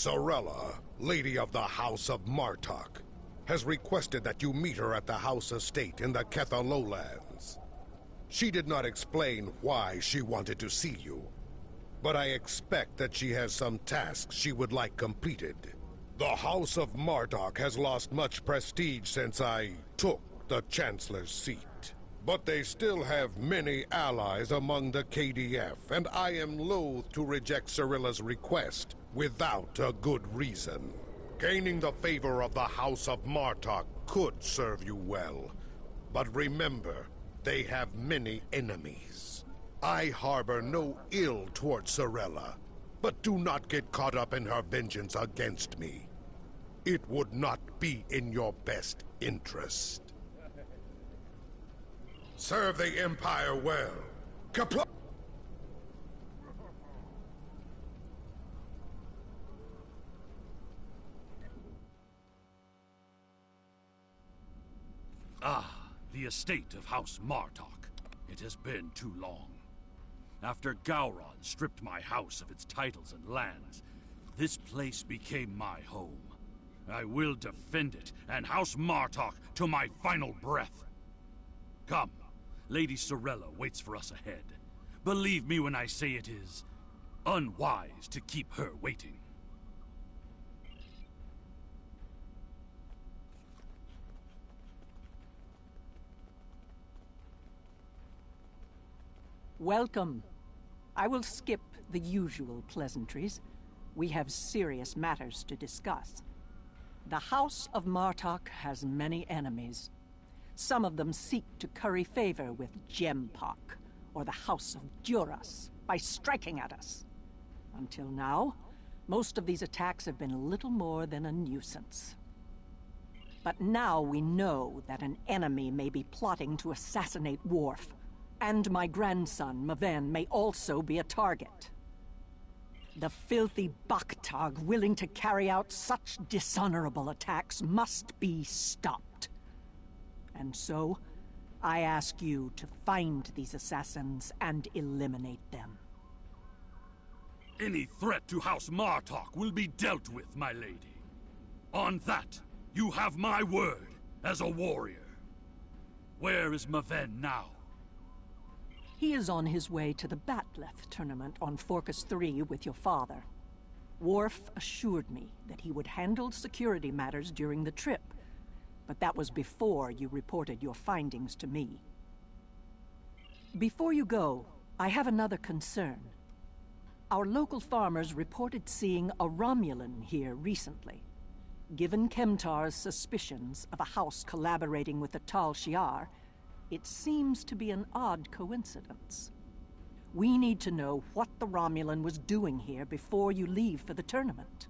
Sorella, Lady of the House of Martok, has requested that you meet her at the House Estate in the Ketha Lowlands. She did not explain why she wanted to see you, but I expect that she has some tasks she would like completed. The House of Martok has lost much prestige since I took the Chancellor's seat. But they still have many allies among the KDF, and I am loath to reject Sorella's request without a good reason. Gaining the favor of the House of Martok could serve you well, but remember, they have many enemies. I harbor no ill towards Sorella, but do not get caught up in her vengeance against me. It would not be in your best interest. Serve the Empire well. Kapla- The estate of House Martok. It has been too long. After Gowron stripped my house of its titles and lands, this place became my home. I will defend it, and House Martok to my final breath. Come, Lady Sorella waits for us ahead. Believe me when I say it is unwise to keep her waiting. Welcome. I will skip the usual pleasantries. We have serious matters to discuss. The House of Martok has many enemies. Some of them seek to curry favor with Gempok, or the House of Duras, by striking at us. Until now, most of these attacks have been little more than a nuisance. But now we know that an enemy may be plotting to assassinate Worf, and my grandson, Maven, may also be a target. The filthy Baktag willing to carry out such dishonorable attacks must be stopped. And so, I ask you to find these assassins and eliminate them. Any threat to House Martok will be dealt with, my lady. On that, you have my word as a warrior. Where is Maven now? He is on his way to the Batleth tournament on Forcus 3 with your father. Worf assured me that he would handle security matters during the trip, but that was before you reported your findings to me. Before you go, I have another concern. Our local farmers reported seeing a Romulan here recently. Given Kemtar's suspicions of a house collaborating with the Tal Shiar, it seems to be an odd coincidence. We need to know what the Romulan was doing here before you leave for the tournament.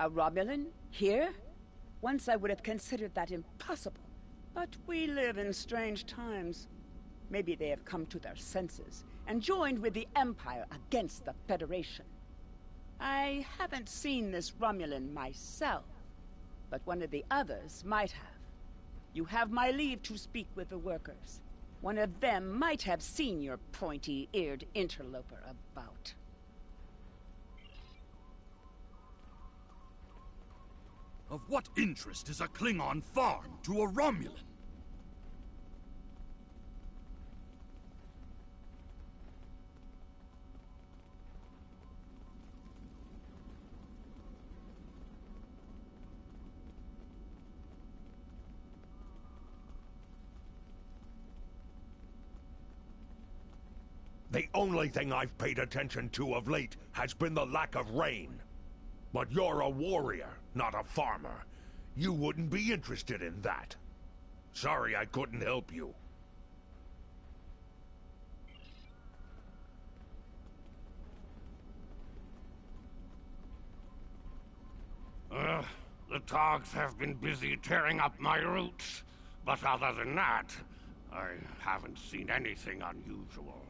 A Romulan? Here? Once I would have considered that impossible. But we live in strange times. Maybe they have come to their senses and joined with the Empire against the Federation. I haven't seen this Romulan myself, but one of the others might have. You have my leave to speak with the workers. One of them might have seen your pointy-eared interloper about. Of what interest is a Klingon farm to a Romulan? The only thing I've paid attention to of late has been the lack of rain. But you're a warrior, not a farmer. You wouldn't be interested in that. Sorry I couldn't help you. The Togs have been busy tearing up my roots, but other than that, I haven't seen anything unusual.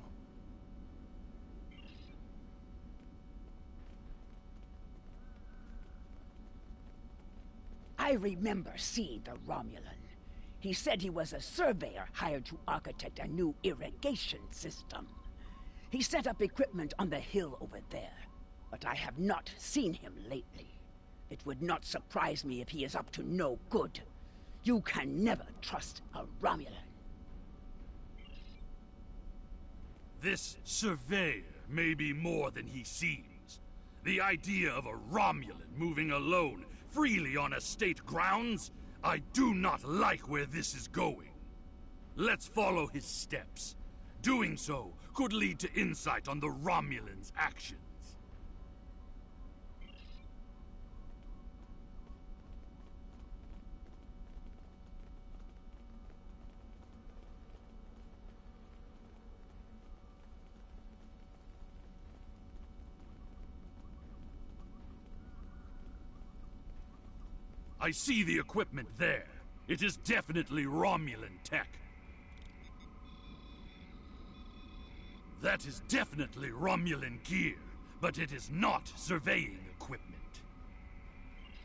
I remember seeing the Romulan. He said he was a surveyor hired to architect a new irrigation system. He set up equipment on the hill over there, but I have not seen him lately. It would not surprise me if he is up to no good. You can never trust a Romulan. This surveyor may be more than he seems. The idea of a Romulan moving alone freely on estate grounds? I do not like where this is going. Let's follow his steps. Doing so could lead to insight on the Romulan's actions. I see the equipment there. It is definitely Romulan tech. That is definitely Romulan gear, but it is not surveying equipment.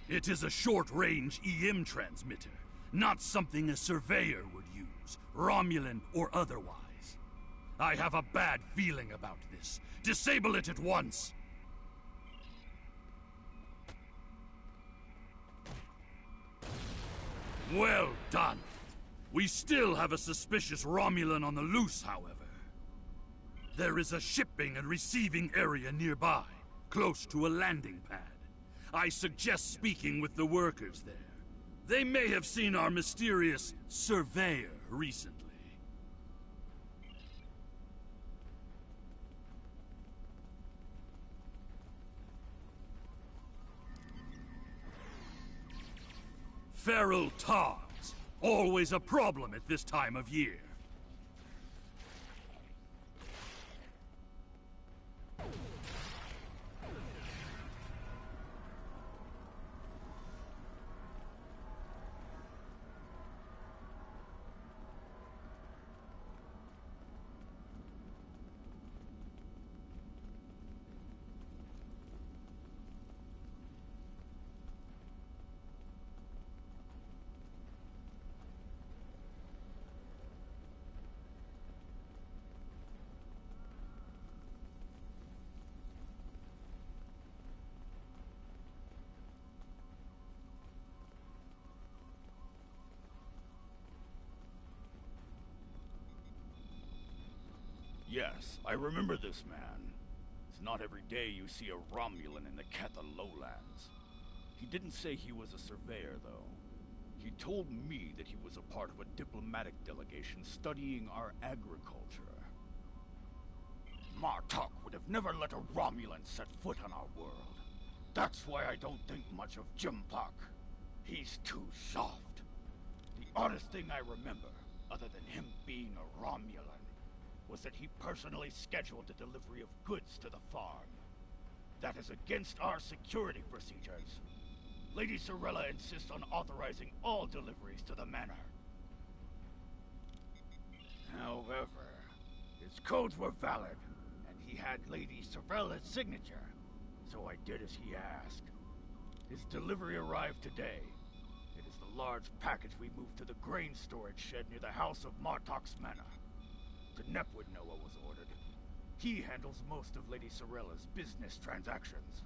It is a short-range EM transmitter, not something a surveyor would use, Romulan or otherwise. I have a bad feeling about this. Disable it at once! Well done. We still have a suspicious Romulan on the loose, however. There is a shipping and receiving area nearby, close to a landing pad. I suggest speaking with the workers there. They may have seen our mysterious surveyor recently. Feral Togs. Always a problem at this time of year. Yes, I remember this man. It's not every day you see a Romulan in the Ketha lowlands. He didn't say he was a surveyor, though. He told me that he was a part of a diplomatic delegation studying our agriculture. Martok would have never let a Romulan set foot on our world. That's why I don't think much of Jimpak. He's too soft. The oddest thing I remember, other than him being a Romulan, was that he personally scheduled the delivery of goods to the farm. That is against our security procedures. Lady Sorella insists on authorizing all deliveries to the manor. However, his codes were valid, and he had Lady Sorella's signature, so I did as he asked. His delivery arrived today. It is the large package we moved to the grain storage shed near the House of Martok's manor. Denep would know what was ordered. He handles most of Lady Sorella's business transactions.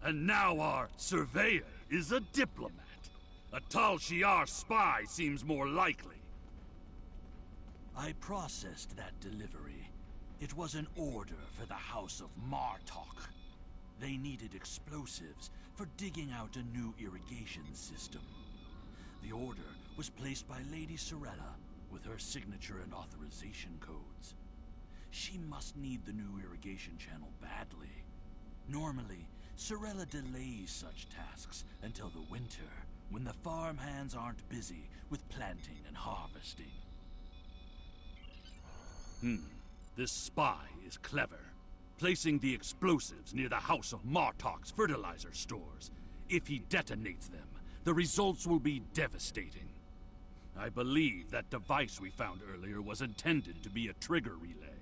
And now our surveyor is a diplomat. A Tal Shiar spy seems more likely. I processed that delivery. It was an order for the House of Martok. They needed explosives for digging out a new irrigation system. The order was placed by Lady Sorella with her signature and authorization codes. She must need the new irrigation channel badly. Normally, Sorella delays such tasks until the winter, when the farm hands aren't busy with planting and harvesting. This spy is clever, placing the explosives near the House of Martok's fertilizer stores. If he detonates them, the results will be devastating. I believe that device we found earlier was intended to be a trigger relay.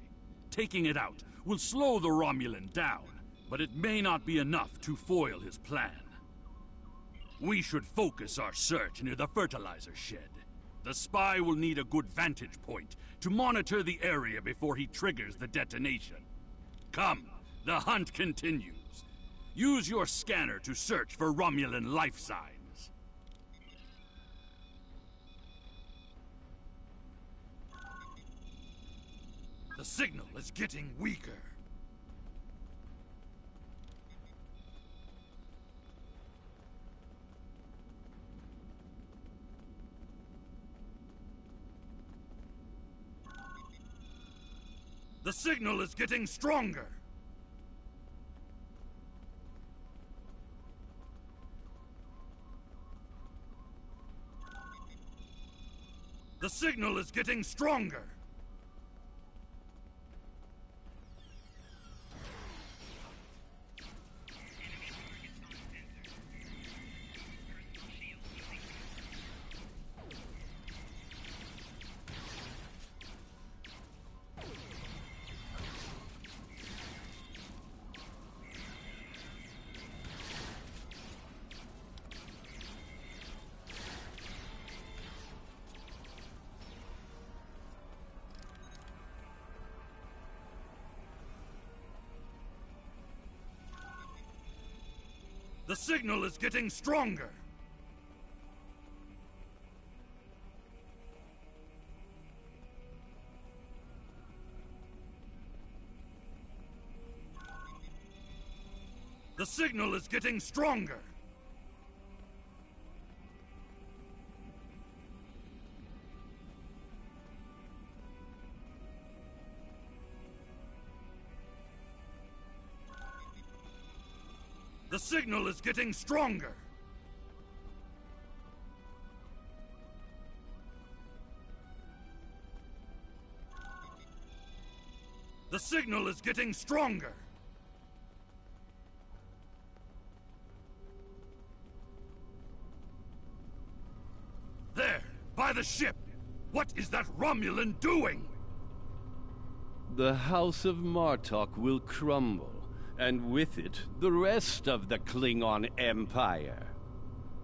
Taking it out will slow the Romulan down, but it may not be enough to foil his plan. We should focus our search near the fertilizer shed. The spy will need a good vantage point to monitor the area before he triggers the detonation. Come, the hunt continues. Use your scanner to search for Romulan life signs. The signal is getting weaker. The signal is getting stronger! The signal is getting stronger! The signal is getting stronger! The signal is getting stronger! The signal is getting stronger! The signal is getting stronger! There, by the ship! What is that Romulan doing? The House of Martok will crumble. And with it, the rest of the Klingon Empire.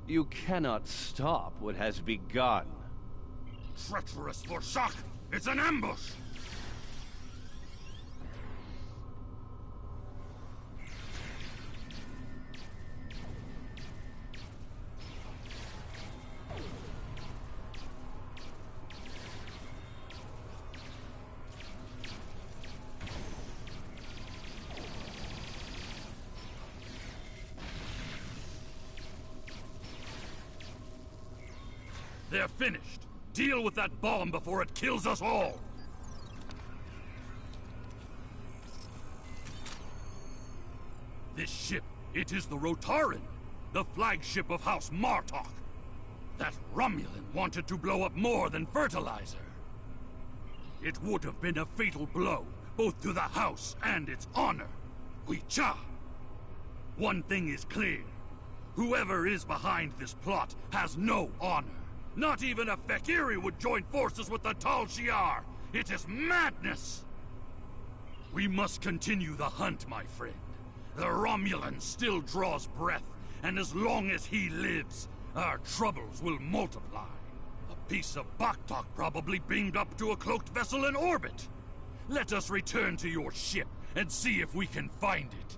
You cannot stop what has begun. Treacherous Vorshak! It's an ambush! They're finished. Deal with that bomb before it kills us all! This ship, it is the Rotaran, the flagship of House Martok. That Romulan wanted to blow up more than fertilizer. It would have been a fatal blow, both to the House and its honor. One thing is clear. Whoever is behind this plot has no honor. Not even a Fakiri would join forces with the Tal Shiar. It is madness! We must continue the hunt, my friend. The Romulan still draws breath, and as long as he lives, our troubles will multiply. A piece of Baktok probably beamed up to a cloaked vessel in orbit. Let us return to your ship and see if we can find it.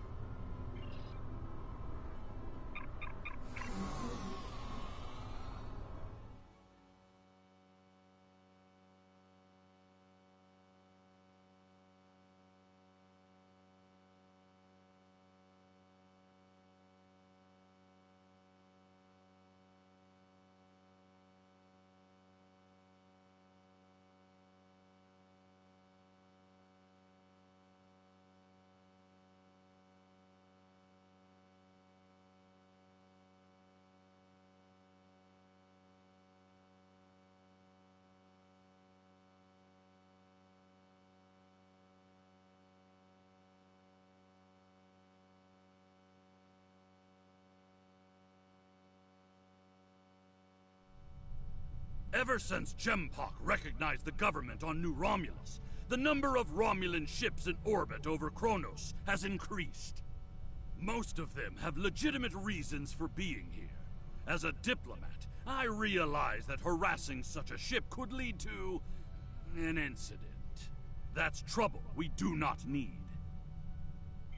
Ever since Gempok recognized the government on New Romulus, the number of Romulan ships in orbit over Kronos has increased. Most of them have legitimate reasons for being here. As a diplomat, I realize that harassing such a ship could lead to an incident. That's trouble we do not need.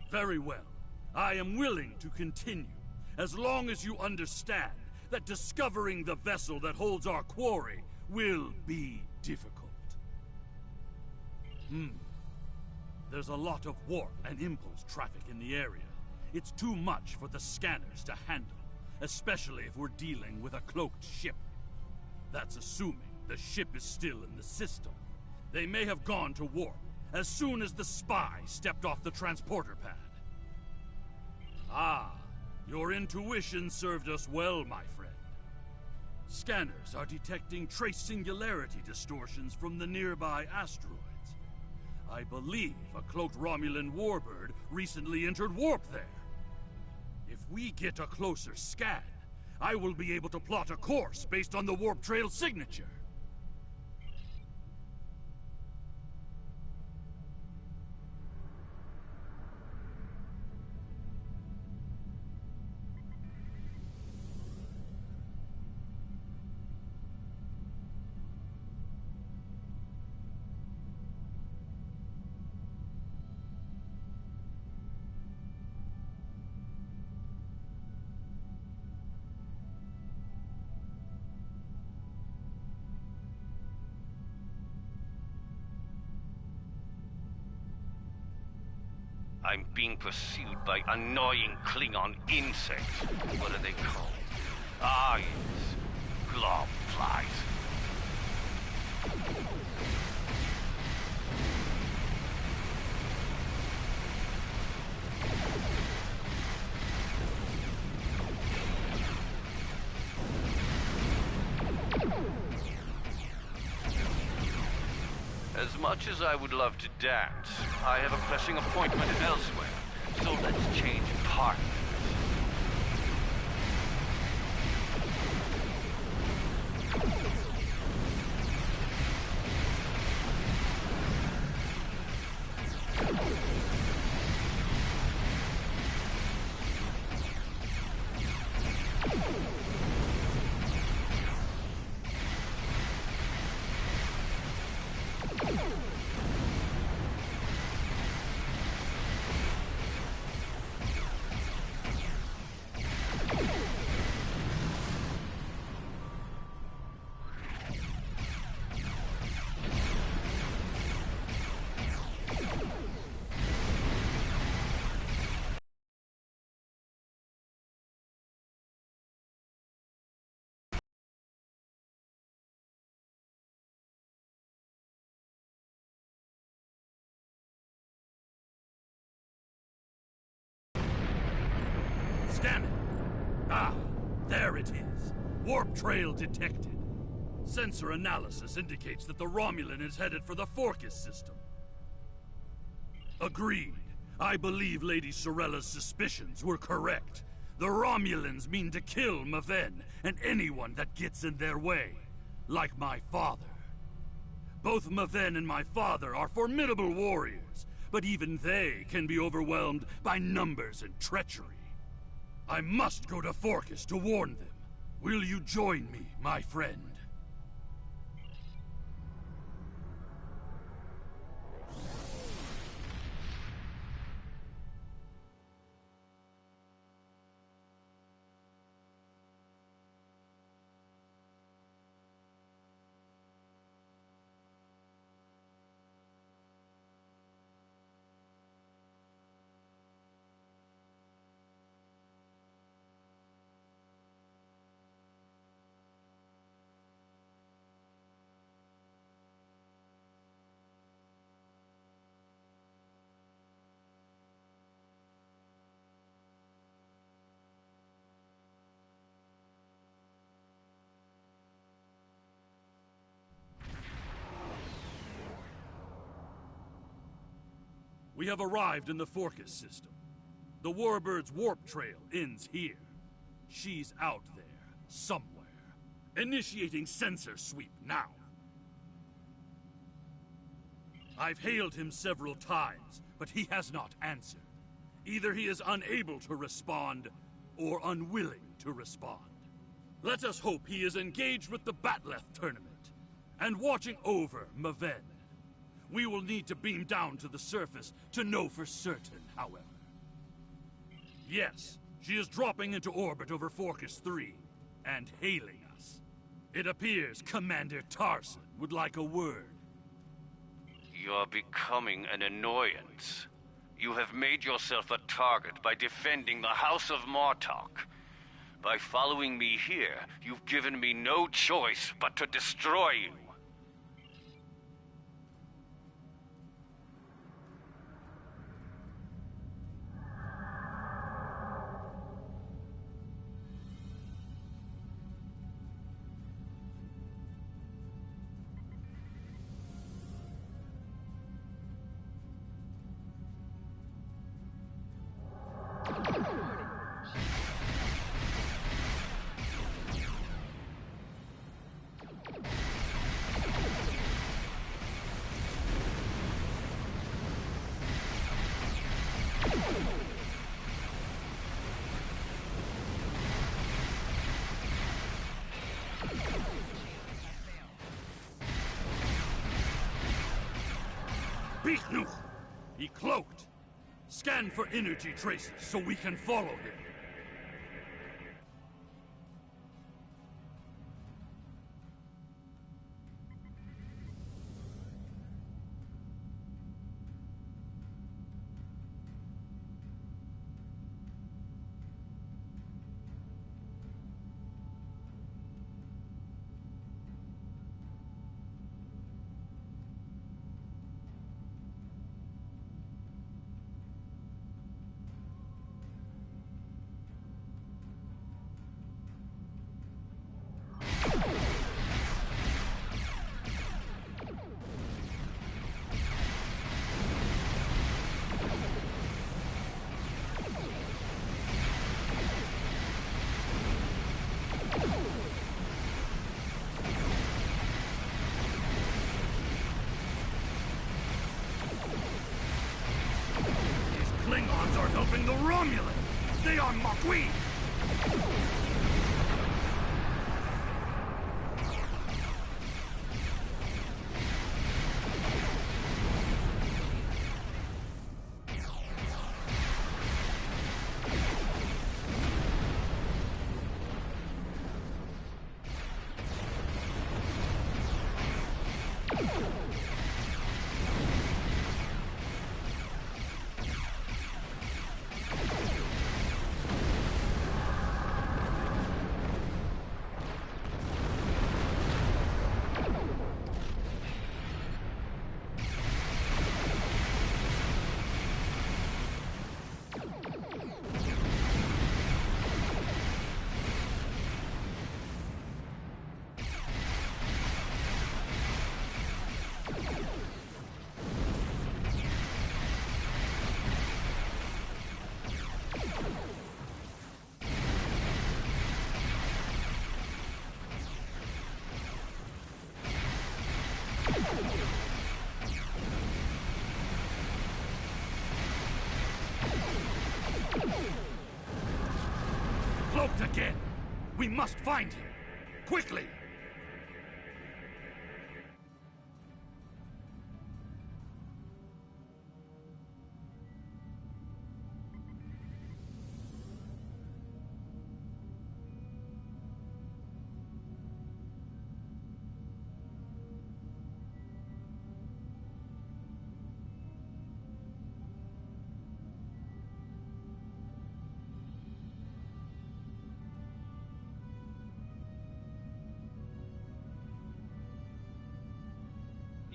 Very well. I am willing to continue, as long as you understand that discovering the vessel that holds our quarry will be difficult. There's a lot of warp and impulse traffic in the area. It's too much for the scanners to handle, especially if we're dealing with a cloaked ship. That's assuming the ship is still in the system. They may have gone to warp as soon as the spy stepped off the transporter pad. Ah, your intuition served us well, my friend. Scanners are detecting trace singularity distortions from the nearby asteroids. I believe a cloaked Romulan warbird recently entered warp there. If we get a closer scan, I will be able to plot a course based on the warp trail signature. I'm being pursued by annoying Klingon insects. What are they called? Ah, yes. Glob flies. As much as I would love to dance, I have a pressing appointment elsewhere, so let's change partners. Scan it. Ah, there it is. Warp trail detected. Sensor analysis indicates that the Romulan is headed for the Forcus system. Agreed. I believe Lady Sorella's suspicions were correct. The Romulans mean to kill Maven and anyone that gets in their way, like my father. Both Maven and my father are formidable warriors, but even they can be overwhelmed by numbers and treachery. I must go to Forcas to warn them. Will you join me, my friend? We have arrived in the Forcas system. The Warbird's warp trail ends here. She's out there, somewhere. Initiating sensor sweep now. I've hailed him several times, but he has not answered. Either he is unable to respond, or unwilling to respond. Let us hope he is engaged with the Batleth tournament, and watching over Maven. We will need to beam down to the surface to know for certain, however. Yes, she is dropping into orbit over Forcas 3, and hailing us. It appears Commander Tarson would like a word. You're becoming an annoyance. You have made yourself a target by defending the House of Martok. By following me here, you've given me no choice but to destroy you. Bichnuch! He cloaked. Scan for energy traces so we can follow him. Klingons are helping the Romulans! They are Makui! Cloaked again! We must find him! Quickly!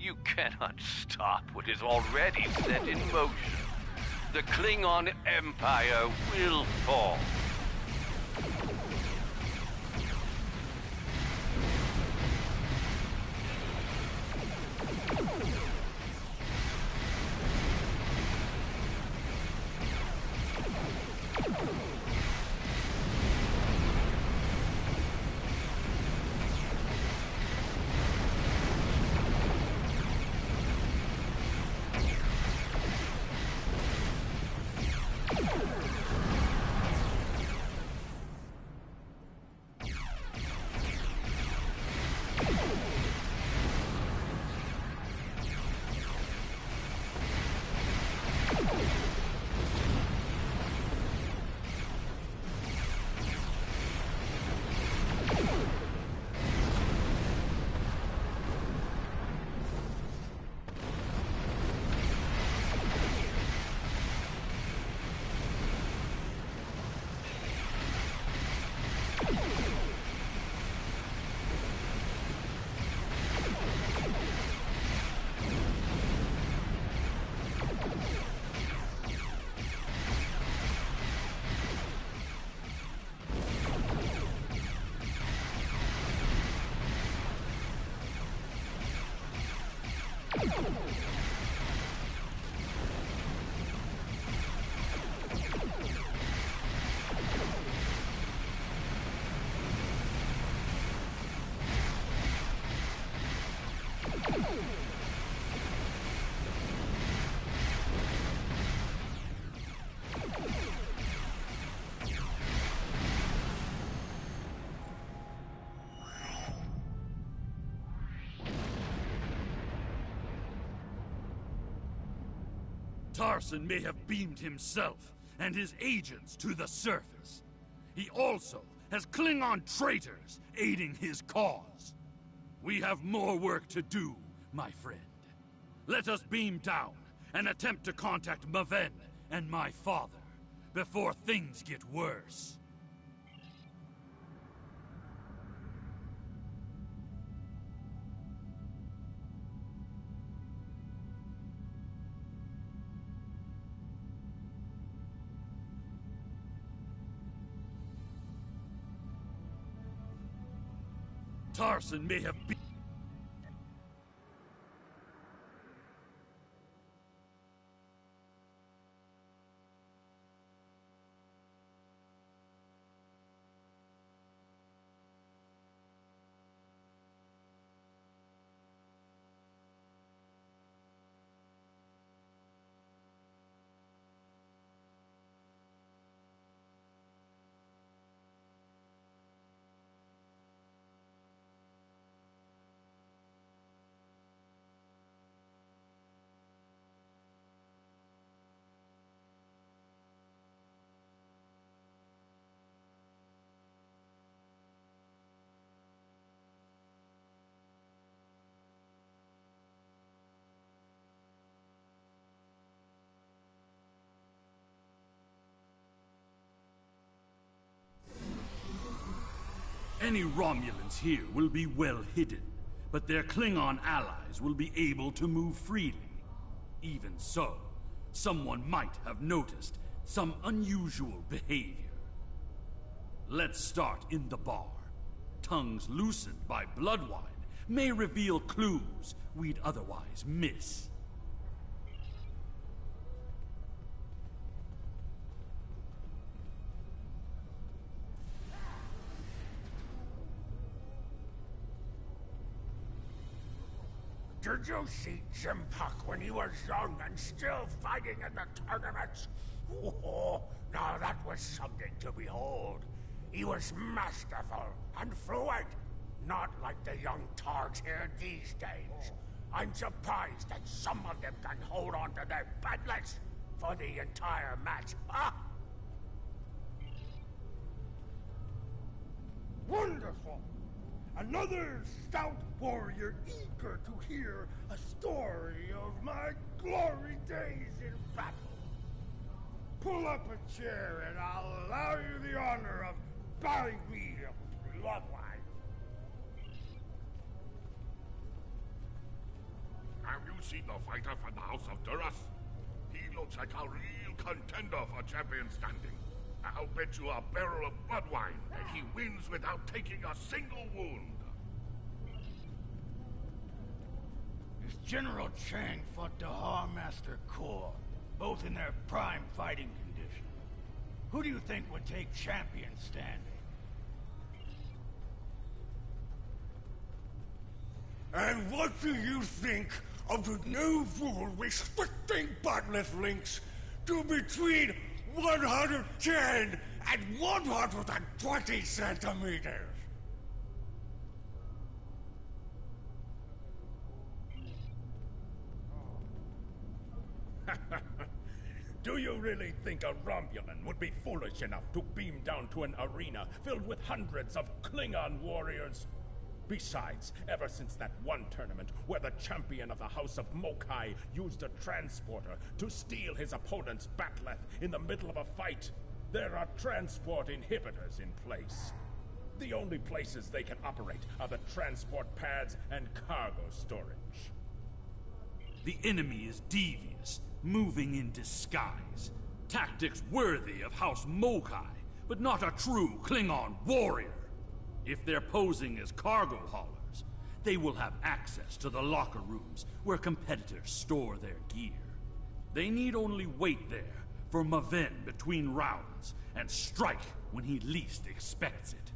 You cannot stop what is already set in motion. The Klingon Empire will fall. Tarson may have beamed himself and his agents to the surface. He also has Klingon traitors aiding his cause. We have more work to do, my friend. Let us beam down and attempt to contact Maven and my father before things get worse. Tarson may have been... Any Romulans here will be well hidden, but their Klingon allies will be able to move freely. Even so, someone might have noticed some unusual behavior. Let's start in the bar. Tongues loosened by blood wine may reveal clues we'd otherwise miss. Did you see Jim Puck when he was young and still fighting in the tournaments? Oh, now that was something to behold. He was masterful and fluent, not like the young tards here these days. I'm surprised that some of them can hold on to their batlets for the entire match. Ah! Wonderful! Another stout warrior eager to hear a story of my glory days in battle. Pull up a chair and I'll allow you the honor of bowing me a bloodline. Have you seen the fighter from the House of Duras? He looks like a real contender for champion standing. I'll bet you a barrel of blood wine that he wins without taking a single wound. This General Chang fought Dahar Master Kor, both in their prime fighting condition. Who do you think would take champion standing? And what do you think of the new rule restricting bottomless links to between 110 and 120 centimeters? Do you really think a Romulan would be foolish enough to beam down to an arena filled with hundreds of Klingon warriors? Besides, ever since that one tournament where the champion of the House of Mokai used a transporter to steal his opponent's batleth in the middle of a fight, there are transport inhibitors in place. The only places they can operate are the transport pads and cargo storage. The enemy is devious, moving in disguise. Tactics worthy of House Mokai, but not a true Klingon warrior. If they're posing as cargo haulers, they will have access to the locker rooms where competitors store their gear. They need only wait there for Maven between rounds and strike when he least expects it.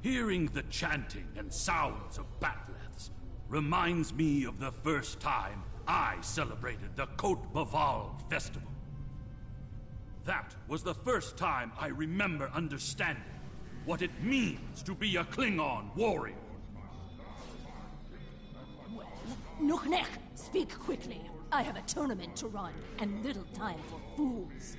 Hearing the chanting and sounds of batleths reminds me of the first time I celebrated the Côte Baval festival. That was the first time I remember understanding what it means to be a Klingon warrior. Well, Nuchnech, speak quickly. I have a tournament to run and little time for fools.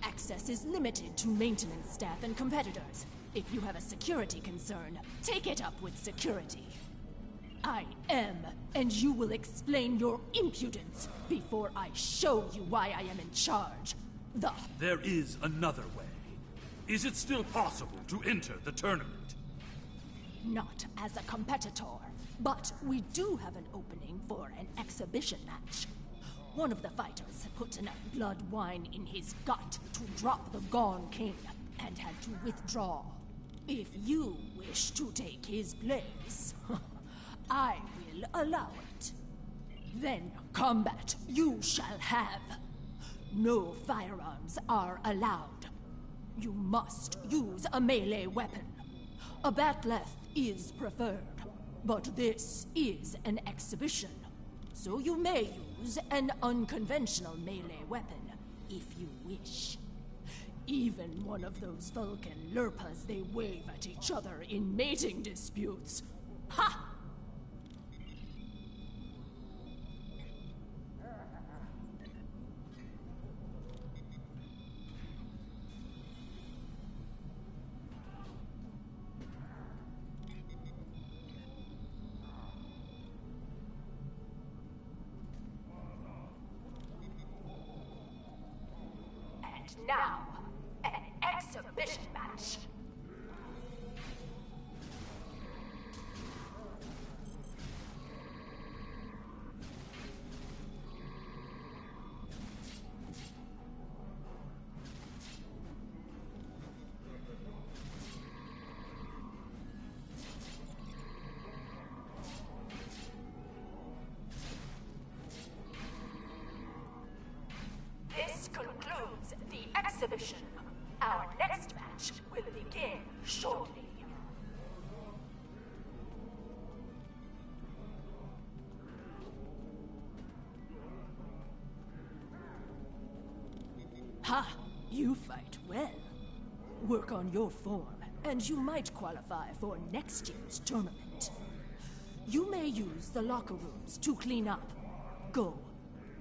Access is limited to maintenance staff and competitors. If you have a security concern, take it up with security. I am, and you will explain your impudence before I show you why I am in charge. There is another way. Is it still possible to enter the tournament? Not as a competitor, but we do have an opening for an exhibition match. One of the fighters put enough blood wine in his gut to drop the Gone King and had to withdraw. If you wish to take his place, I will allow it. Then combat you shall have. No firearms are allowed. You must use a melee weapon. A batleth is preferred, but this is an exhibition, so you may use an unconventional melee weapon if you wish. Even one of those Vulcan lurpas they wave at each other in mating disputes. Ha! Now, an exhibition match. This concludes the exhibition. Our next match will begin shortly. Ha! You fight well. Work on your form, and you might qualify for next year's tournament. You may use the locker rooms to clean up. Go.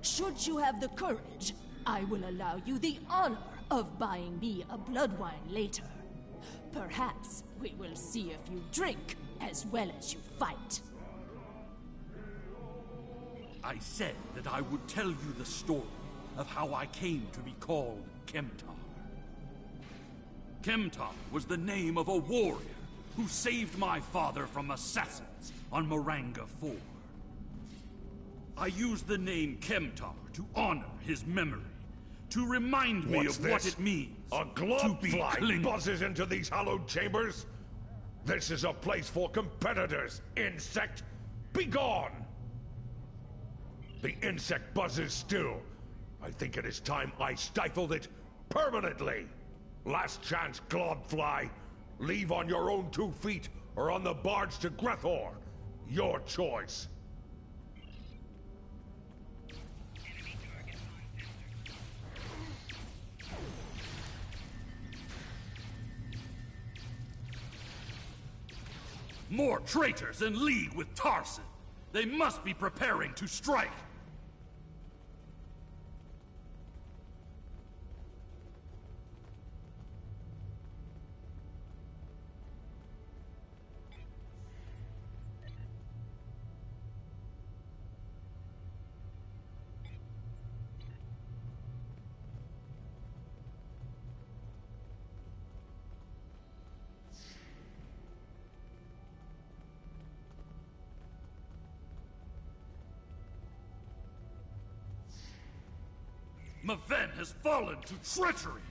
Should you have the courage, I will allow you the honor of buying me a blood wine later. Perhaps we will see if you drink as well as you fight. I said that I would tell you the story of how I came to be called Kemtar. Kemtar was the name of a warrior who saved my father from assassins on Maranga 4. I used the name Kemtar to honor his memory, to remind me of what it means a to be globfly buzzes into these hallowed chambers? This is a place for competitors, insect! Be gone! The insect buzzes still. I think it is time I stifled it permanently. Last chance, globfly. Leave on your own 2 feet or on the barge to Grethor. Your choice. More traitors in league with Tarson. They must be preparing to strike. Maven has fallen to treachery.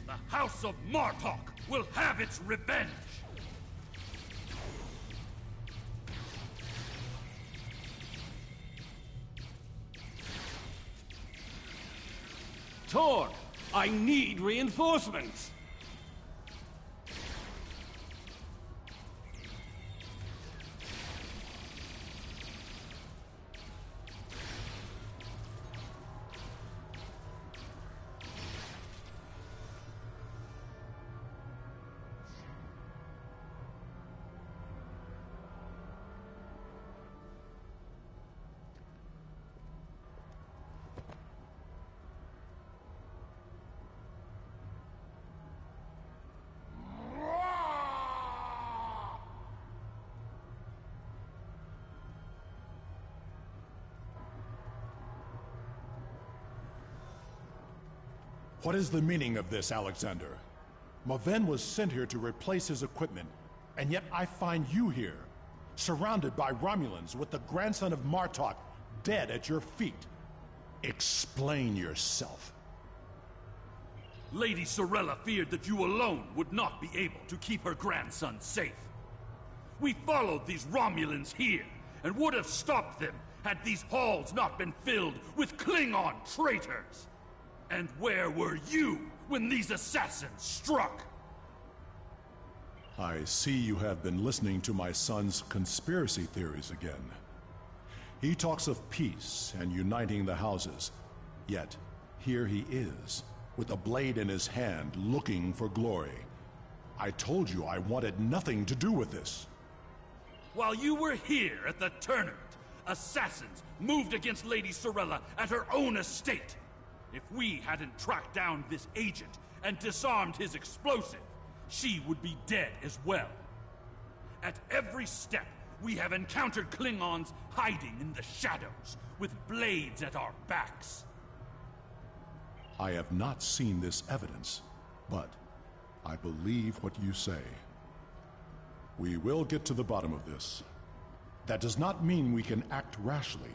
The House of Martok will have its revenge. Torg, I need reinforcements. What is the meaning of this, Alexander? Maven was sent here to replace his equipment, and yet I find you here, surrounded by Romulans with the grandson of Martok dead at your feet. Explain yourself. Lady Sorella feared that you alone would not be able to keep her grandson safe. We followed these Romulans here, and would have stopped them had these halls not been filled with Klingon traitors. And where were you when these assassins struck? I see you have been listening to my son's conspiracy theories again. He talks of peace and uniting the houses, yet here he is, with a blade in his hand, looking for glory. I told you I wanted nothing to do with this. While you were here at the tournament, assassins moved against Lady Sorella at her own estate. If we hadn't tracked down this agent and disarmed his explosive, she would be dead as well. At every step, we have encountered Klingons hiding in the shadows, with blades at our backs. I have not seen this evidence, but I believe what you say. We will get to the bottom of this. That does not mean we can act rashly.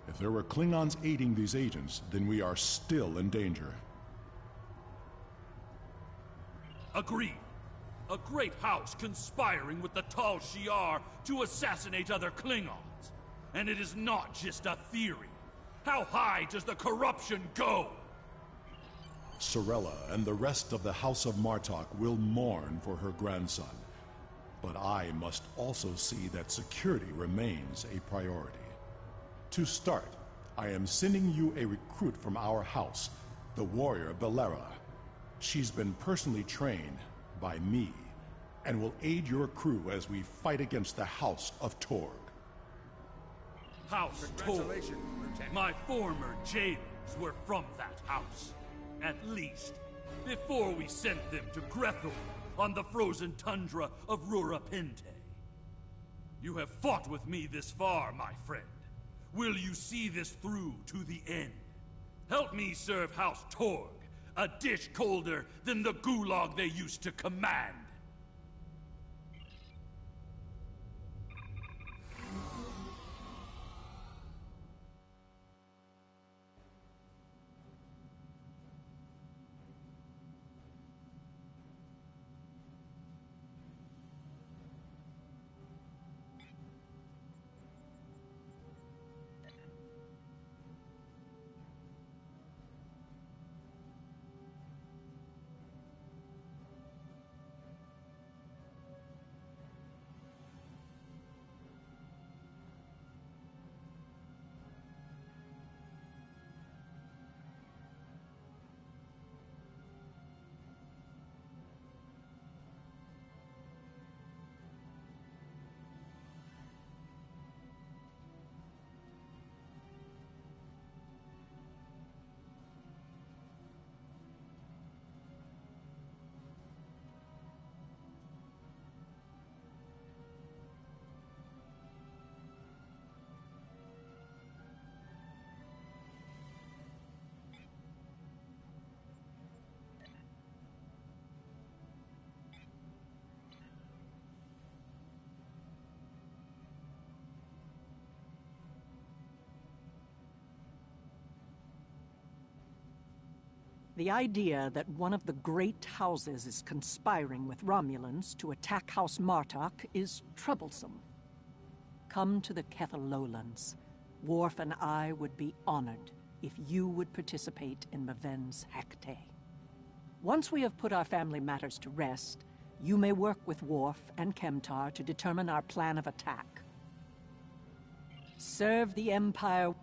If there were Klingons aiding these agents, then we are still in danger. Agreed. A great house conspiring with the Tal Shiar to assassinate other Klingons. And it is not just a theory. How high does the corruption go? Sorella and the rest of the House of Martok will mourn for her grandson. But I must also see that security remains a priority. To start, I am sending you a recruit from our house, the warrior Belera. She's been personally trained by me and will aid your crew as we fight against the House of Torg. House Torg. My former jailers were from that house. At least, before we sent them to Grethel on the frozen tundra of Rurapente. You have fought with me this far, my friend. Will you see this through to the end? Help me serve House Torg, a dish colder than the gulag they used to command. The idea that one of the great houses is conspiring with Romulans to attack House Martok is troublesome. Come to the Kethel Lowlands. Worf and I would be honored if you would participate in Maven's Hecate. Once we have put our family matters to rest, you may work with Worf and Kemtar to determine our plan of attack. Serve the Empire.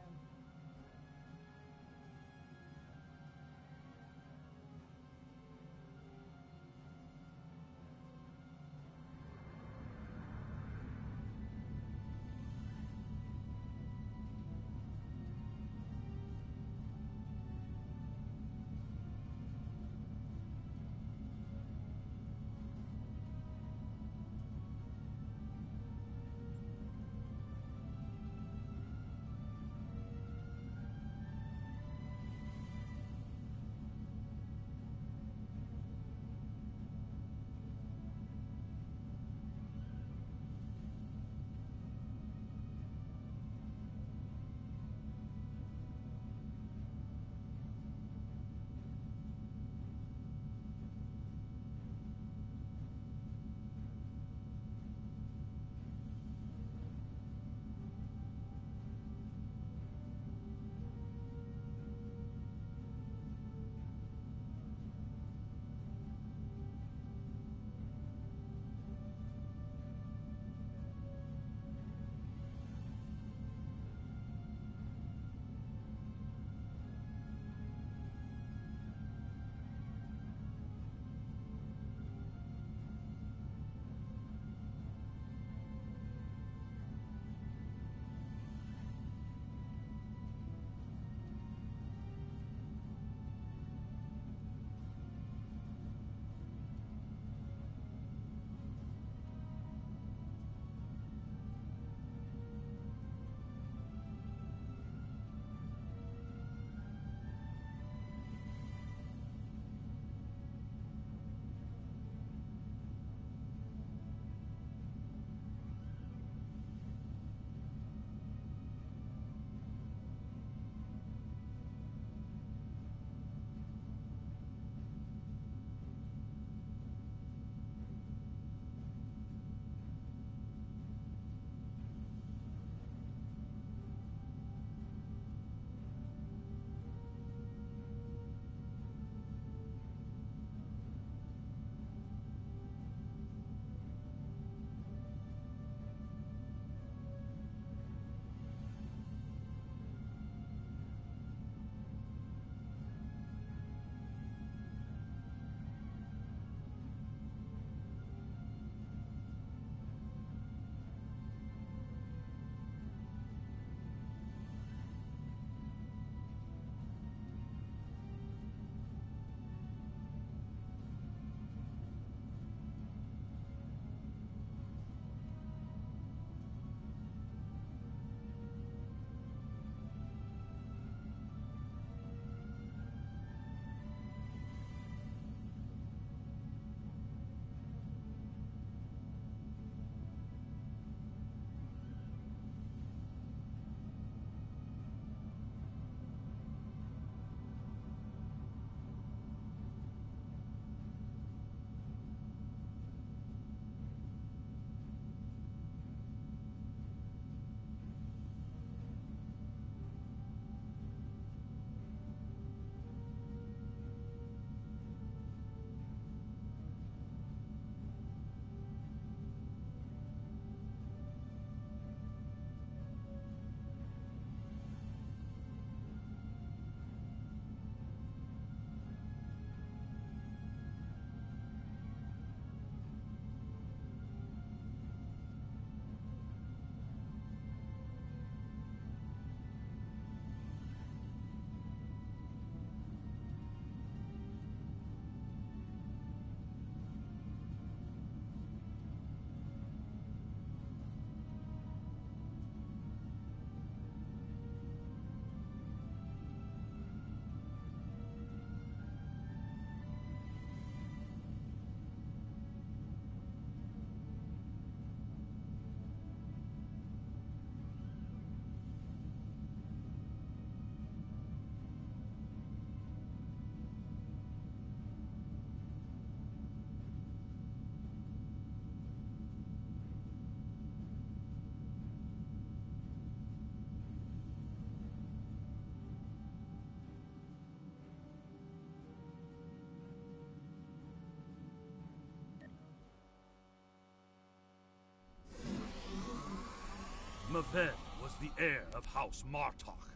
Maven was the heir of House Martok,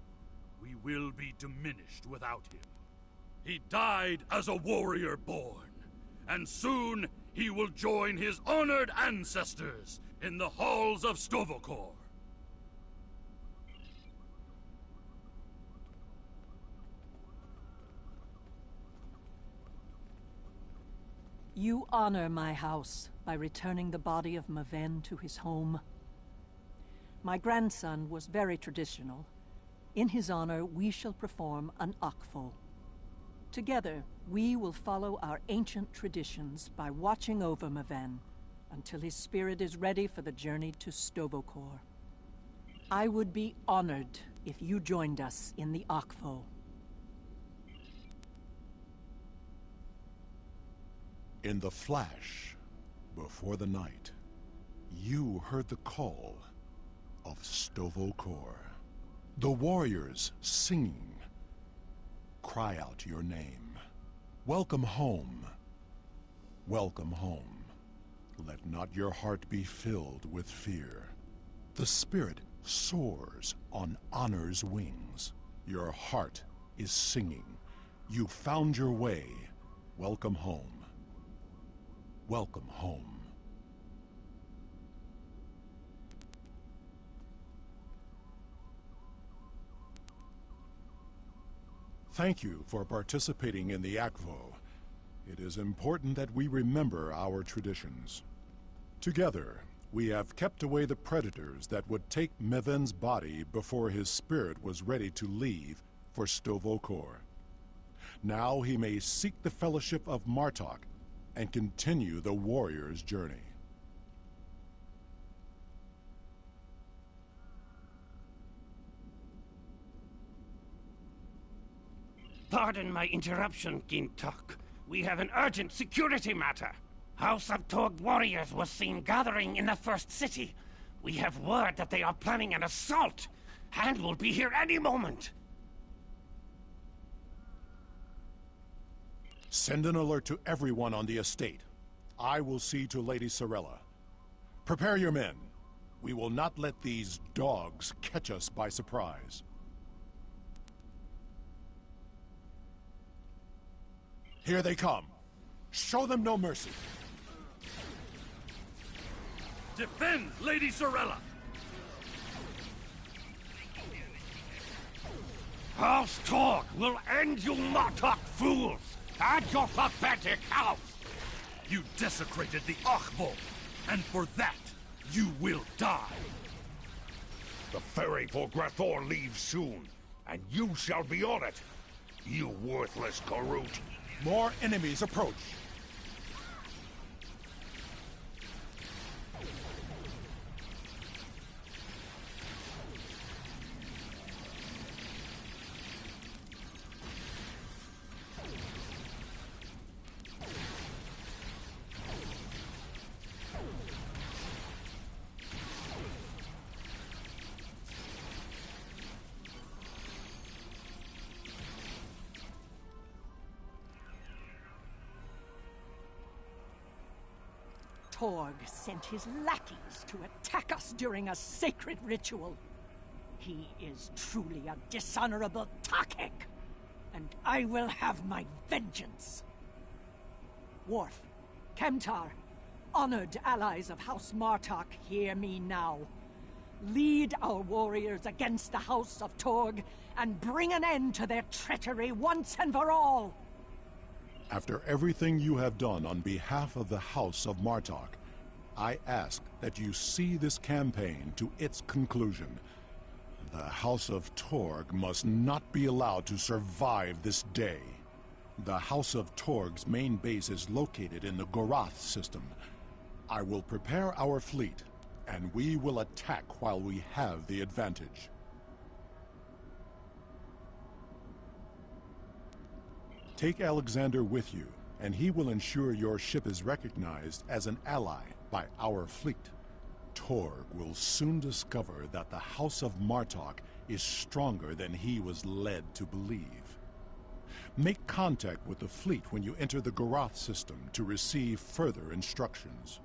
we will be diminished without him. He died as a warrior born, and soon he will join his honored ancestors in the halls of Stovokor. You honor my house by returning the body of Maven to his home. My grandson was very traditional. In his honor, we shall perform an akvo. Together, we will follow our ancient traditions by watching over Maven until his spirit is ready for the journey to Stovokor. I would be honored if you joined us in the akvo. In the flash, before the night, you heard the call of Stovokor. The warriors singing. Cry out your name. Welcome home. Welcome home. Let not your heart be filled with fear. The spirit soars on honor's wings. Your heart is singing. You found your way. Welcome home. Welcome home. Thank you for participating in the akvo. It is important that we remember our traditions. Together, we have kept away the predators that would take Maven's body before his spirit was ready to leave for Stovokor. Now he may seek the fellowship of Martok and continue the warrior's journey. Pardon my interruption, Gintok. We have an urgent security matter. House of Torg warriors was seen gathering in the first city. We have word that they are planning an assault, and will be here any moment. Send an alert to everyone on the estate. I will see to Lady Sorella. Prepare your men. We will not let these dogs catch us by surprise. Here they come. Show them no mercy. Defend Lady Sorella! House Torg will end you Martok fools, and your pathetic house! You desecrated the akvo, and for that, you will die. The ferry for Grathor leaves soon, and you shall be on it, you worthless Karut. More enemies approach. Torg sent his lackeys to attack us during a sacred ritual. He is truly a dishonorable Takek, and I will have my vengeance. Worf, Kemtar, honored allies of House Martok, hear me now. Lead our warriors against the House of Torg, and bring an end to their treachery once and for all! After everything you have done on behalf of the House of Martok, I ask that you see this campaign to its conclusion. The House of Torg must not be allowed to survive this day. The House of Torg's main base is located in the Gorath system. I will prepare our fleet, and we will attack while we have the advantage. Take Alexander with you, and he will ensure your ship is recognized as an ally by our fleet. Torg will soon discover that the House of Martok is stronger than he was led to believe. Make contact with the fleet when you enter the Gorath system to receive further instructions.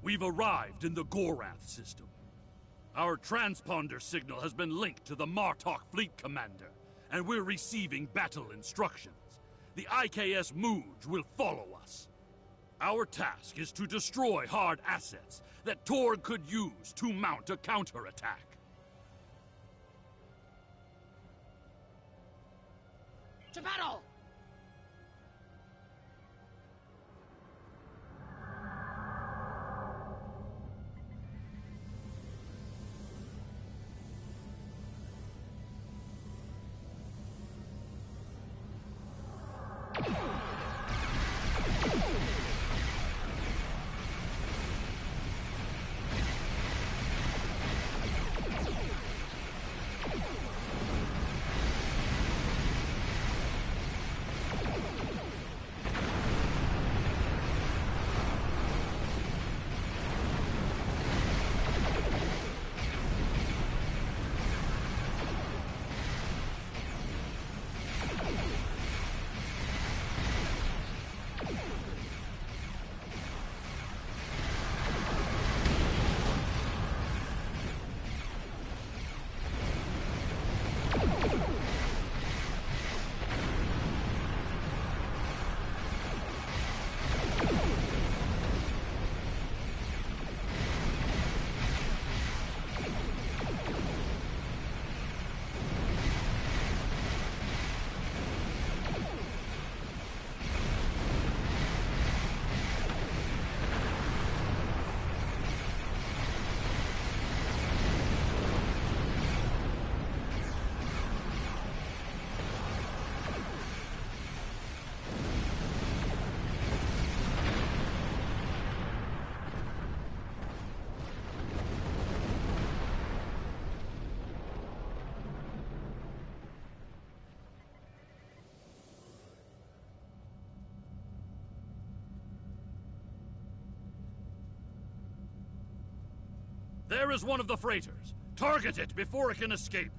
We've arrived in the Gorath system. Our transponder signal has been linked to the Martok fleet commander, and we're receiving battle instructions. The IKS Mooj will follow us. Our task is to destroy hard assets that Torg could use to mount a counterattack. To battle! There is one of the freighters. Target it before it can escape.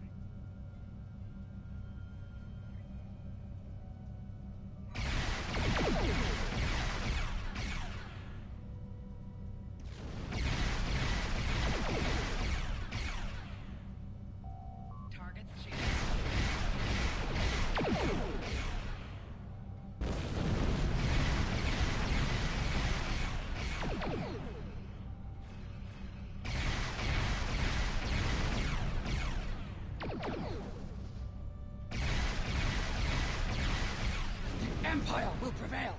Empire will prevail!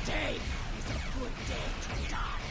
Today is a good day to die!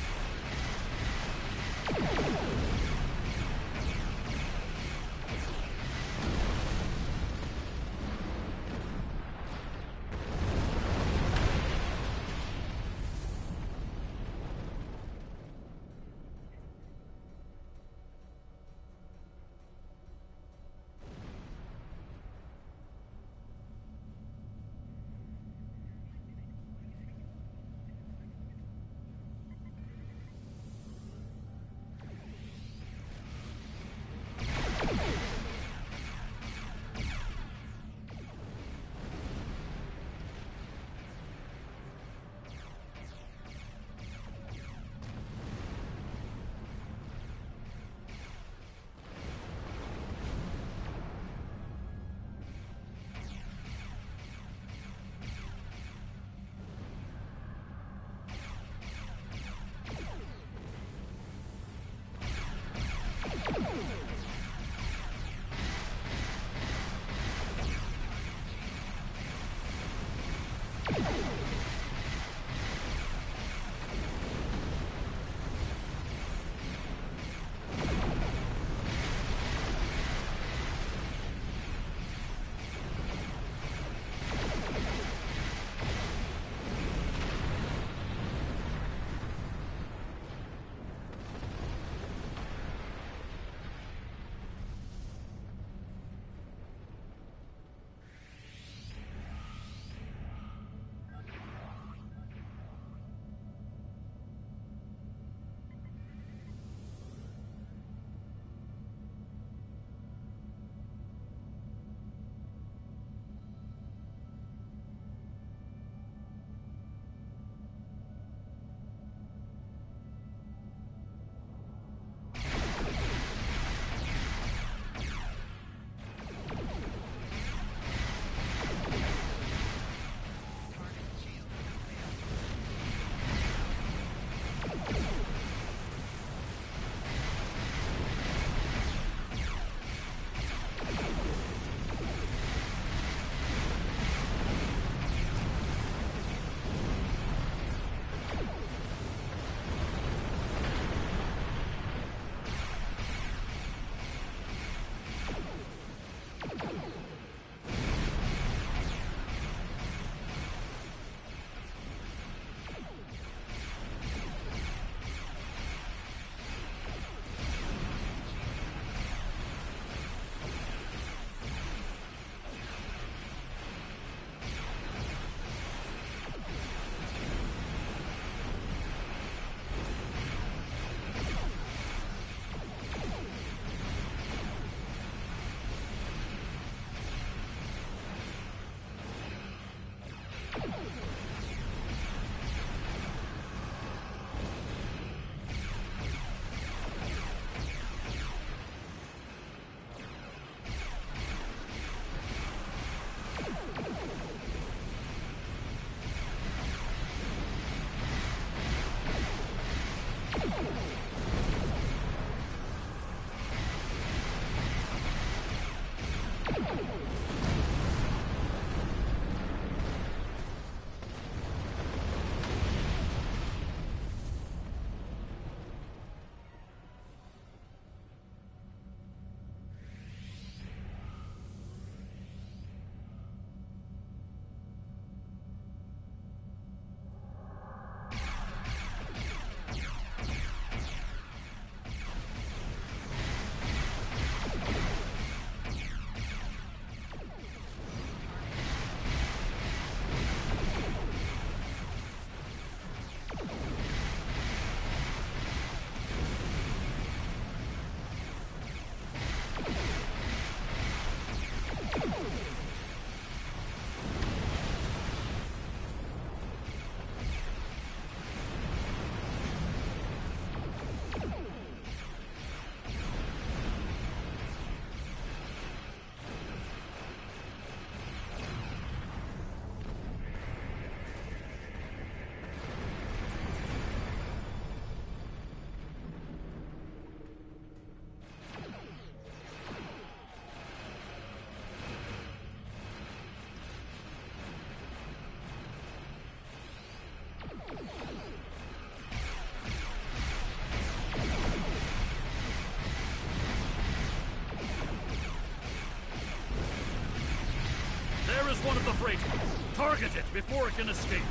it before it can escape.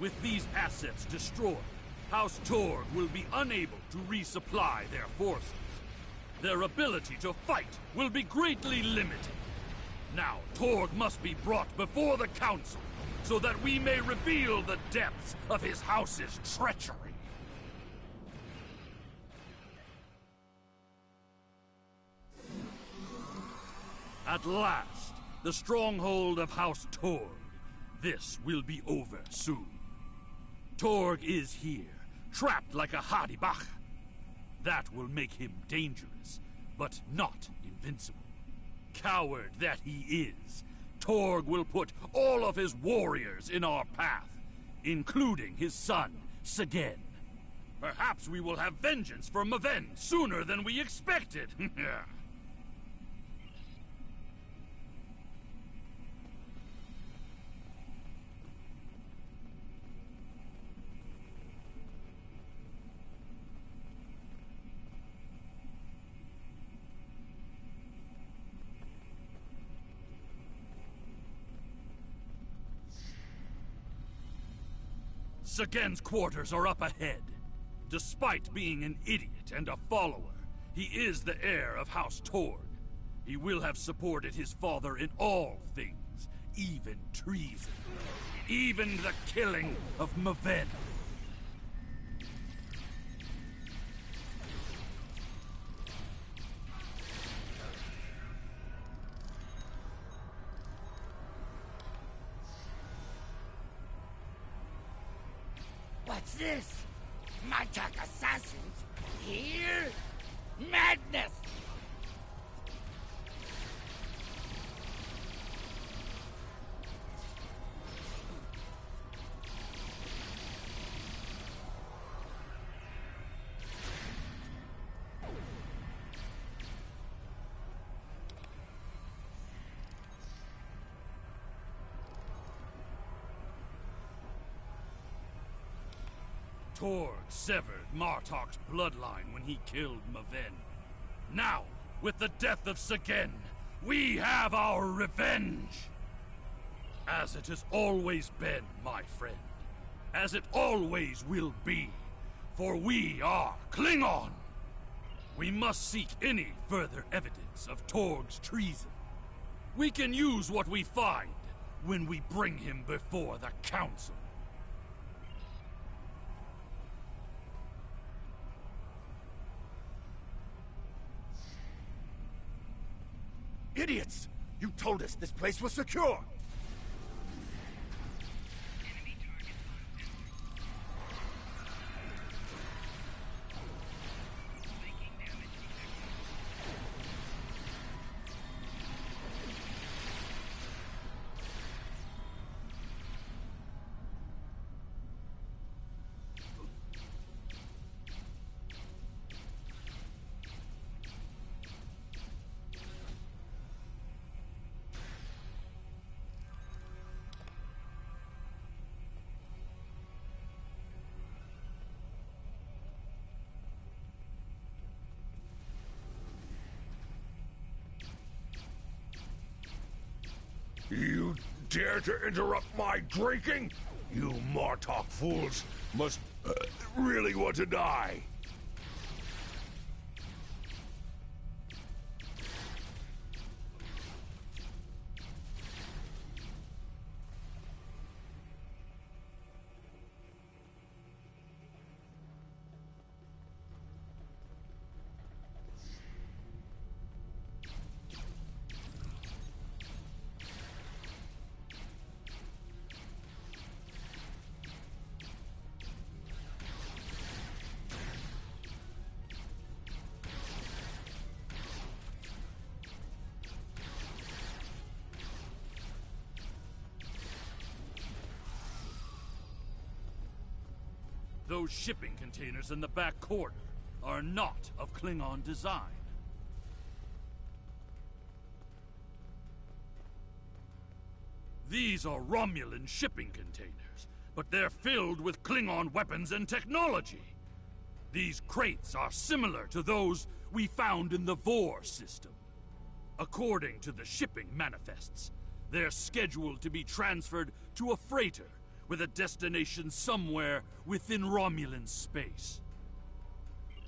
With these assets destroyed, House Torg will be unable to resupply their forces. Their ability to fight will be greatly limited. Now, Torg must be brought before the Council, so that we may reveal the depths of his house's treachery. At last, the stronghold of House Torg. This will be over soon. Torg is here, trapped like a Hadibach. That will make him dangerous, but not invincible. Coward that he is, Torg will put all of his warriors in our path, including his son, Segen. Perhaps we will have vengeance for Maven sooner than we expected. Segen's quarters are up ahead. Despite being an idiot and a follower, he is the heir of House Torg. He will have supported his father in all things, even treason. even the killing of Maven. What's this? Martok assassins? Here? Madness! Torg severed Martok's bloodline when he killed Maven. Now, with the death of Sagen, we have our revenge! As it has always been, my friend. As it always will be. For we are Klingon! We must seek any further evidence of Torg's treason. We can use what we find when we bring him before the Council. Idiots! You told us this place was secure! You dare to interrupt my drinking? You Martok fools must really want to die. Those shipping containers in the back corner are not of Klingon design. These are Romulan shipping containers, but they're filled with Klingon weapons and technology. These crates are similar to those we found in the Vor system. According to the shipping manifests, they're scheduled to be transferred to a freighter with a destination somewhere within Romulan space.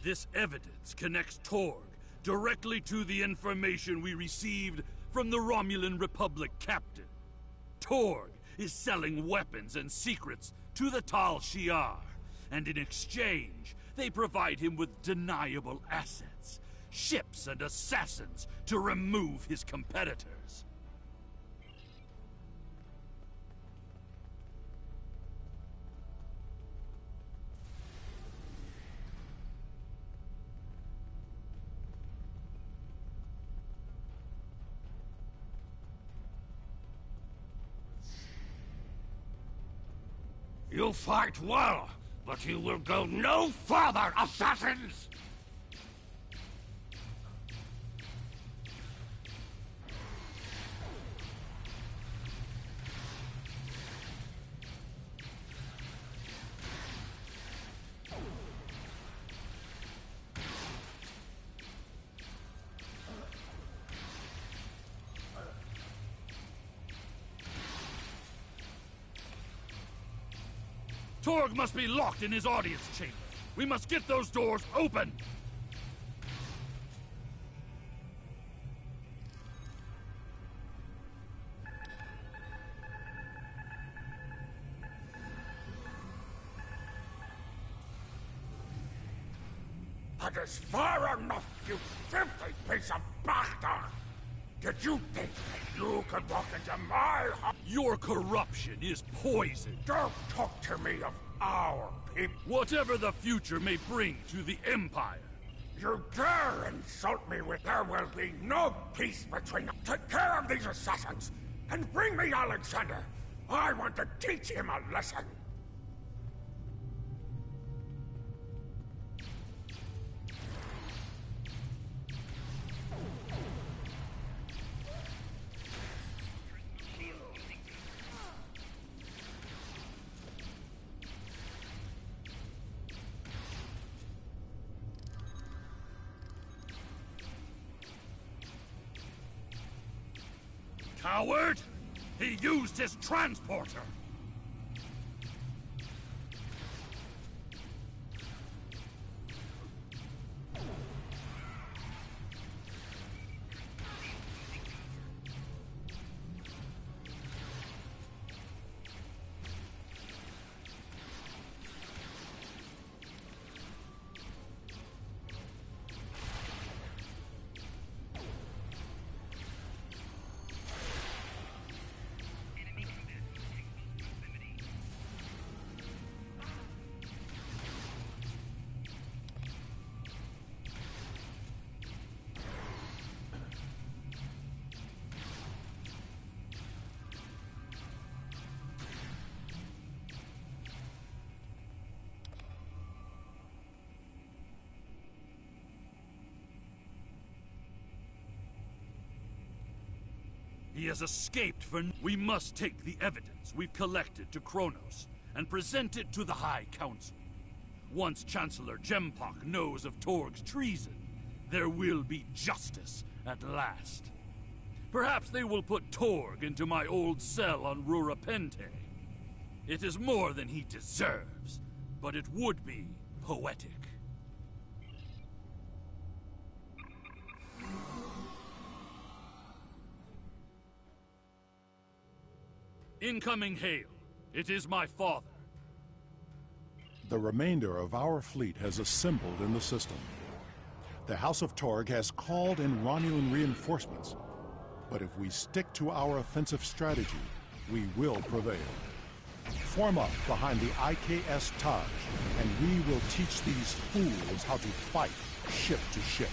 This evidence connects Torg directly to the information we received from the Romulan Republic captain. Torg is selling weapons and secrets to the Tal Shiar, and in exchange, they provide him with deniable assets, ships and assassins to remove his competitors. You fight well, but you will go no further, assassins! Torg must be locked in his audience chamber. We must get those doors open! That is far enough, you filthy piece of bastard! Did you think that you could walk into my house? Your corruption is poison. Don't talk to me of our people. Whatever the future may bring to the Empire. You dare insult me with there will be no peace between us. Take care of these assassins, and bring me Alexander. I want to teach him a lesson. Coward! He used his transporter! He has escaped for... We must take the evidence we've collected to Kronos and present it to the High Council. Once Chancellor Gempok knows of Torg's treason, there will be justice at last. Perhaps they will put Torg into my old cell on Rurapente. It is more than he deserves, but it would be poetic. Incoming hail. It is my father. The remainder of our fleet has assembled in the system. The House of Torg has called in Romulan reinforcements, but if we stick to our offensive strategy, we will prevail. Form up behind the IKS Taj, and we will teach these fools how to fight ship to ship.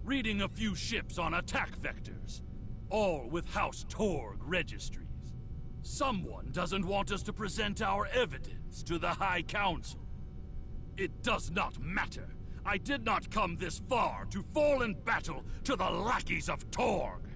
reading a few ships on attack vectors, all with House Torg registries. Someone doesn't want us to present our evidence to the High Council. It does not matter. I did not come this far to fall in battle to the lackeys of Torg.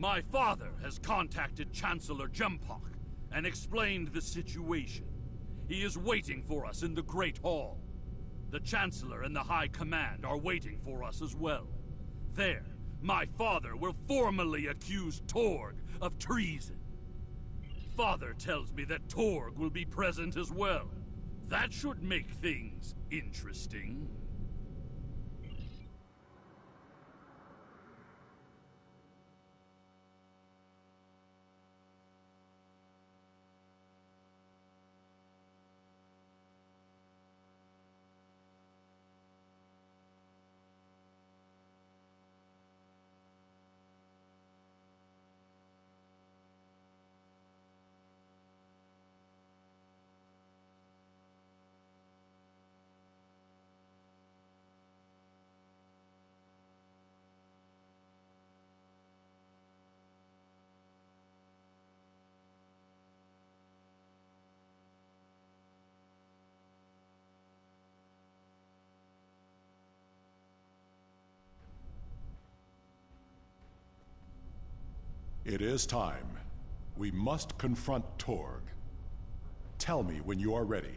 My father has contacted Chancellor Jempok and explained the situation. He is waiting for us in the Great Hall. The Chancellor and the High Command are waiting for us as well. There, my father will formally accuse Torg of treason. Father tells me that Torg will be present as well. That should make things interesting. It is time. We must confront Torg. Tell me when you are ready.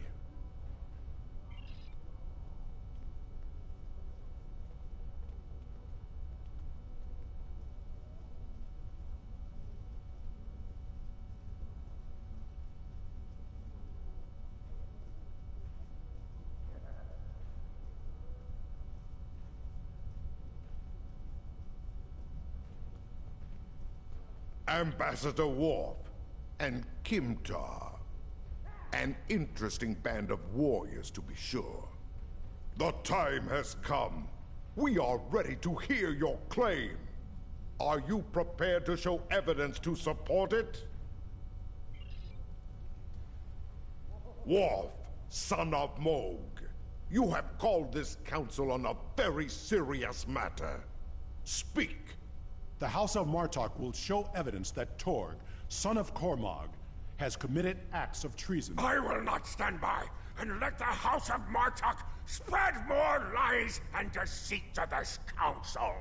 Ambassador Worf and Kimtar. An interesting band of warriors, to be sure. The time has come. We are ready to hear your claim. Are you prepared to show evidence to support it? Worf, son of Moog, you have called this council on a very serious matter. Speak. The House of Martok will show evidence that Torg, son of Cormog, has committed acts of treason. I will not stand by and let the House of Martok spread more lies and deceit to this council.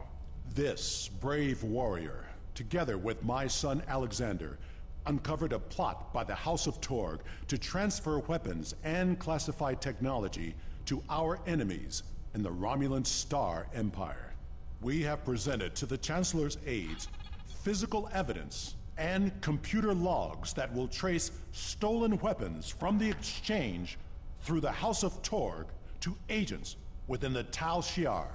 This brave warrior, together with my son Alexander, uncovered a plot by the House of Torg to transfer weapons and classified technology to our enemies in the Romulan Star Empire. We have presented to the Chancellor's aides physical evidence and computer logs that will trace stolen weapons from the exchange through the House of Torg to agents within the Tal Shiar.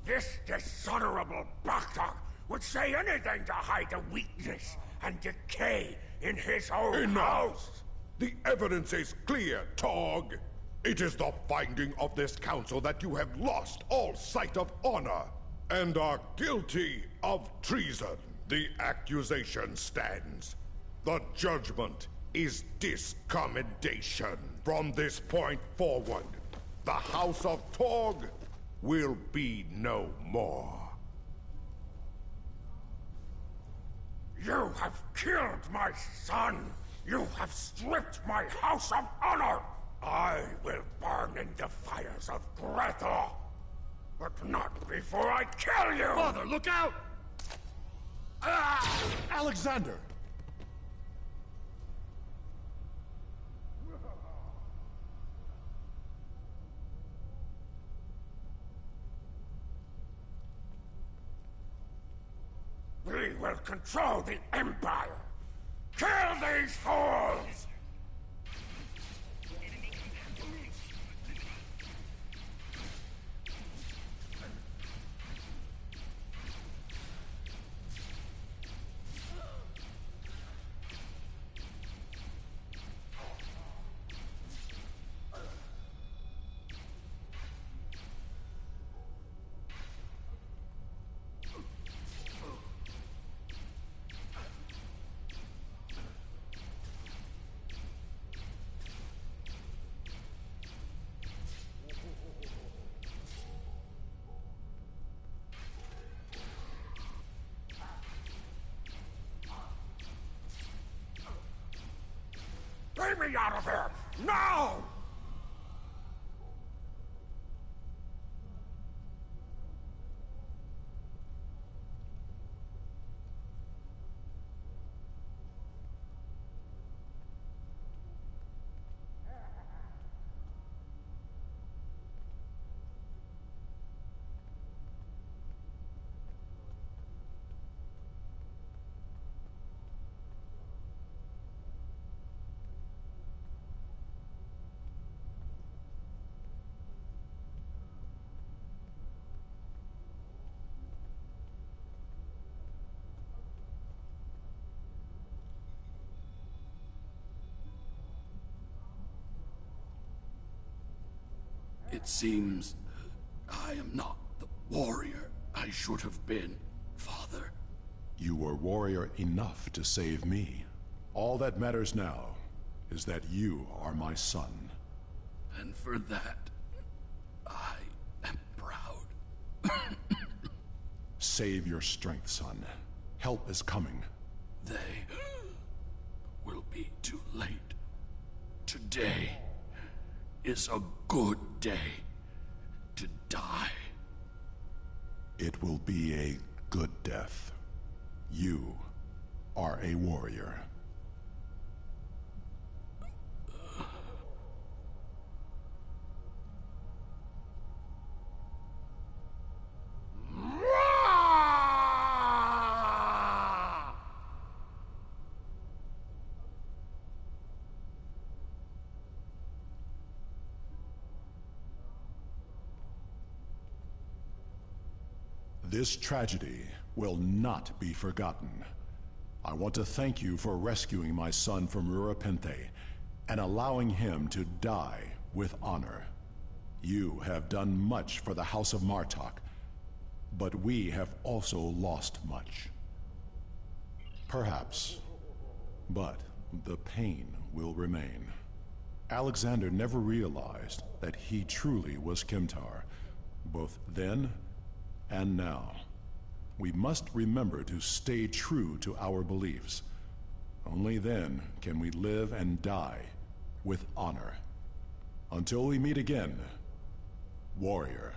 This dishonorable Baktak would say anything to hide the weakness and decay in his own house. The evidence is clear, Tog. It is the finding of this council that you have lost all sight of honor and are guilty of treason. The accusation stands. The judgment is discommendation. From this point forward, the House of Tog will be no more. You have killed my son! You have stripped my house of honor! I will burn in the fires of Grethor! But not before I kill you! Father, look out! Ah! Alexander! We will control the Empire! Kill these fools! Bring me out of here! Now! It seems I am not the warrior I should have been, Father. You were warrior enough to save me. All that matters now is that you are my son. And for that, I am proud. Save your strength, son. Help is coming. They will be too late. Today is a good day to die. It will be a good death. You are a warrior. This tragedy will not be forgotten. I want to thank you for rescuing my son from Rurapente and allowing him to die with honor. You have done much for the House of Martok, but we have also lost much. Perhaps, but the pain will remain. Alexander never realized that he truly was Kimtar, both then and now. We must remember to stay true to our beliefs. Only then can we live and die with honor. Until we meet again, warrior.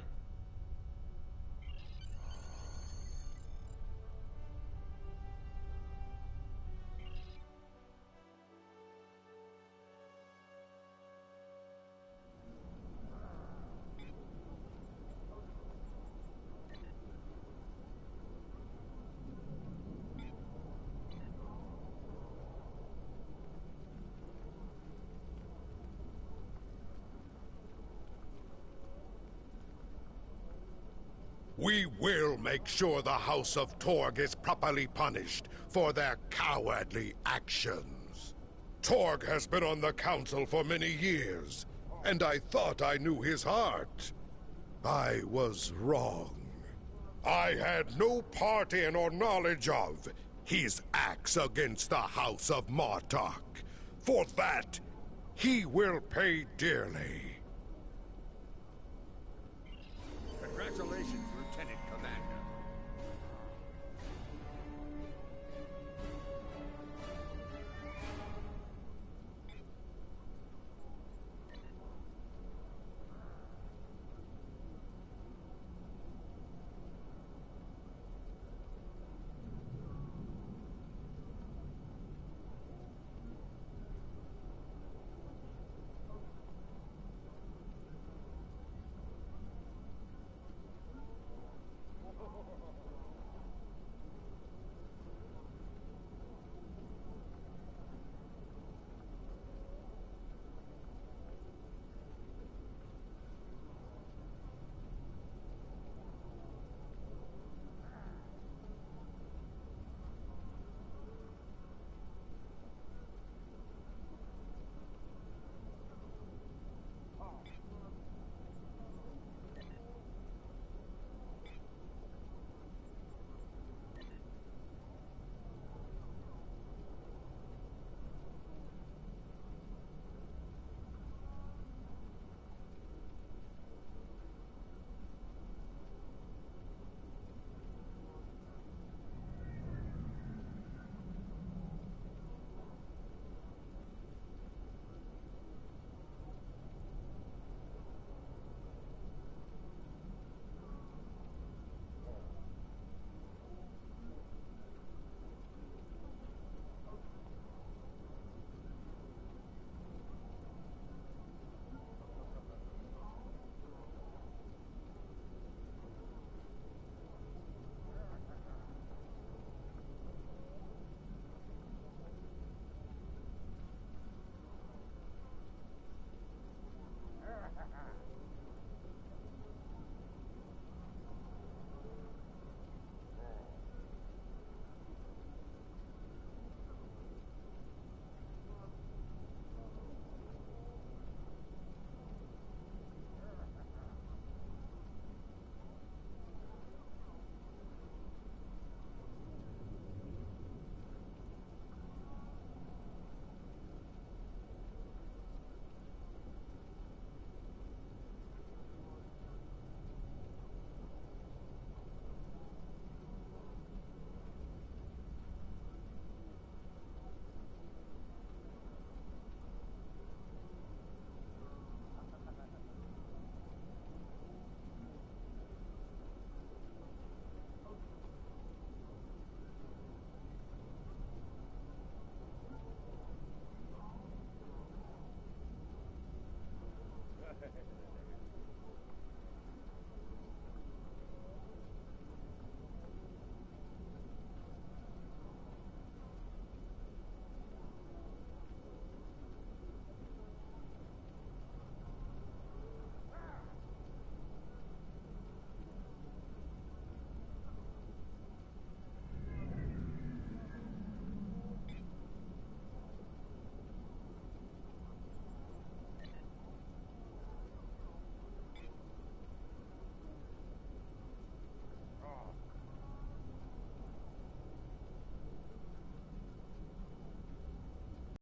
We will make sure the House of Torg is properly punished for their cowardly actions. Torg has been on the council for many years, and I thought I knew his heart. I was wrong. I had no part in or knowledge of his acts against the House of Martok. For that, he will pay dearly. Congratulations, Lieutenant Commander.